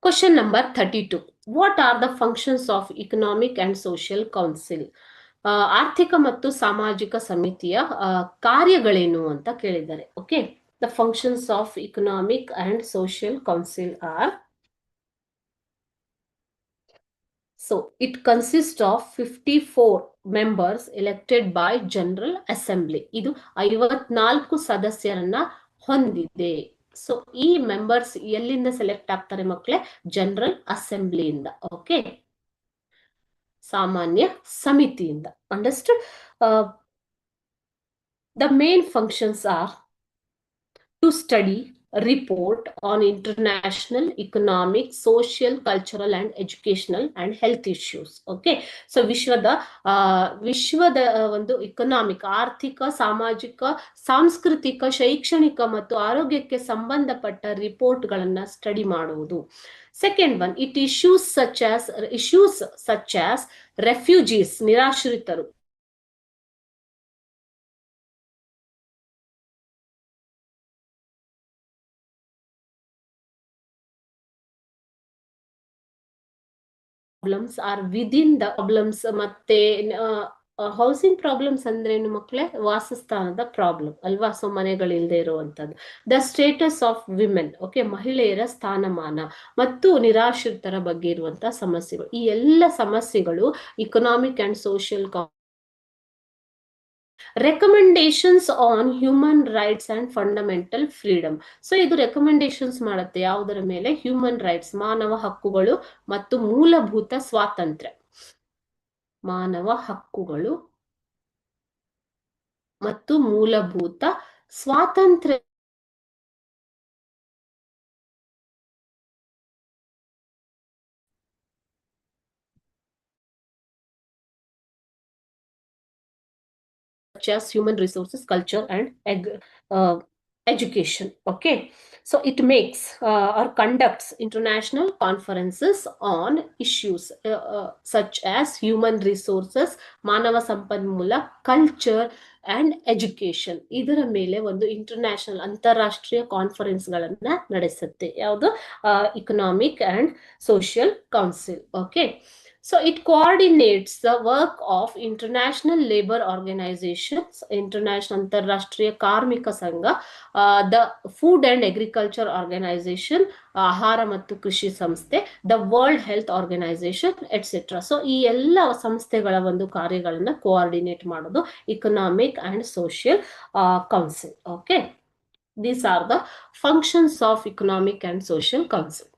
Question number 32. What are the functions of Economic and Social Council? ಆರ್ಥಿಕ ಮತ್ತು ಸಾಮಾಜಿಕ ಸಮಿತಿಯ ಕಾರ್ಯಗಳೇನು ಅಂತ ಕೇಳಿದ್ದಾರೆ. Okay, the functions of economic and social council are. So it consists of 54 members elected by General Assembly. ಇದು 54 ಸದಸ್ಯರನ್ನ ಹೊಂದಿದೆ. ಸೊ ಈ ಮೆಂಬರ್ಸ್ ಎಲ್ಲಿಂದ ಸೆಲೆಕ್ಟ್ ಆಗ್ತಾರೆ ಮಕ್ಕಳೇ? ಜನರಲ್ ಅಸೆಂಬ್ಲಿಯಿಂದ. ಓಕೆ, ಸಾಮಾನ್ಯ ಸಮಿತಿಯಿಂದ. Understood? The main functions are to study, report on international, economic, social, cultural and educational and health issues. Okay, so ವಿಶ್ವದ ಒಂದು ಇಕನಾಮಿಕ್, ಆರ್ಥಿಕ, ಸಾಮಾಜಿಕ, ಸಾಂಸ್ಕೃತಿಕ, ಶೈಕ್ಷಣಿಕ ಮತ್ತು ಆರೋಗ್ಯಕ್ಕೆ ಸಂಬಂಧಪಟ್ಟ ರಿಪೋರ್ಟ್ ಗಳನ್ನ ಸ್ಟಡಿ ಮಾಡುವುದು. Second one, it issues such as refugees, ನಿರಾಶ್ರಿತರು, problems are within the problems. ಮತ್ತೆ ಹೌಸಿಂಗ್ ಪ್ರಾಬ್ಲಮ್ಸ್ ಅಂದ್ರೆ ಏನು ಮಕ್ಕಳೇ? ವಾಸಸ್ಥಾನದ ಪ್ರಾಬ್ಲಮ್ ಅಲ್ವಾ? ಸೊ ಮನೆಗಳಿಲ್ಲದೆ ಇರುವಂತದ್ದು. The status of women, okay, ಮಹಿಳೆಯರ ಸ್ಥಾನಮಾನ ಮತ್ತು ನಿರಾಶ್ರಿತರ ಬಗ್ಗೆ ಇರುವಂತಹ ಸಮಸ್ಯೆಗಳು. ಈ ಎಲ್ಲ ಸಮಸ್ಯೆಗಳು economic and social recommendations on human rights and fundamental freedom. So ಇದು ರೆಕಮೆಂಡೇಶನ್ಸ್ ಮಾಡುತ್ತೆ ಯಾವುದರ ಮೇಲೆ? ಹ್ಯೂಮನ್ ರೈಟ್ಸ್, ಮಾನವ ಹಕ್ಕುಗಳು ಮತ್ತು ಮೂಲಭೂತ ಸ್ವಾತಂತ್ರ್ಯ. ಮಾನವ ಹಕ್ಕುಗಳು ಮತ್ತು ಮೂಲಭೂತ ಸ್ವಾತಂತ್ರ್ಯ as human resources, culture and education. Okay, so it makes or conducts international conferences on issues such as human resources, ಮಾನವ ಸಂಪನ್ಮೂಲ, culture and education. ಇದರ ಮೇಲೆ ಒಂದು ಇಂಟರ್ನ್ಯಾಷನಲ್, ಅಂತಾರಾಷ್ಟ್ರೀಯ ಕಾನ್ಫರೆನ್ಸ್ ಗಳನ್ನ ನಡೆಸುತ್ತೆ. ಯಾವುದು? Economic and social council. Okay, so it coordinates the work of international labor organizations, international ಅಂತಾರಾಷ್ಟ್ರೀಯ ಕಾರ್ಮಿಕ ಸಂಘ, the food and agriculture organization, ಆಹಾರ ಮತ್ತು ಕೃಷಿ ಸಂಸ್ಥೆ, the world health organization, etc. So ಈ ಎಲ್ಲ ಸಂಸ್ಥೆಗಳ ಒಂದು ಕಾರ್ಯಗಳನ್ನ ಕೋಆರ್ಡಿನೇಟ್ ಮಾಡೋದು economic and social council. Okay, these are the functions of economic and social council.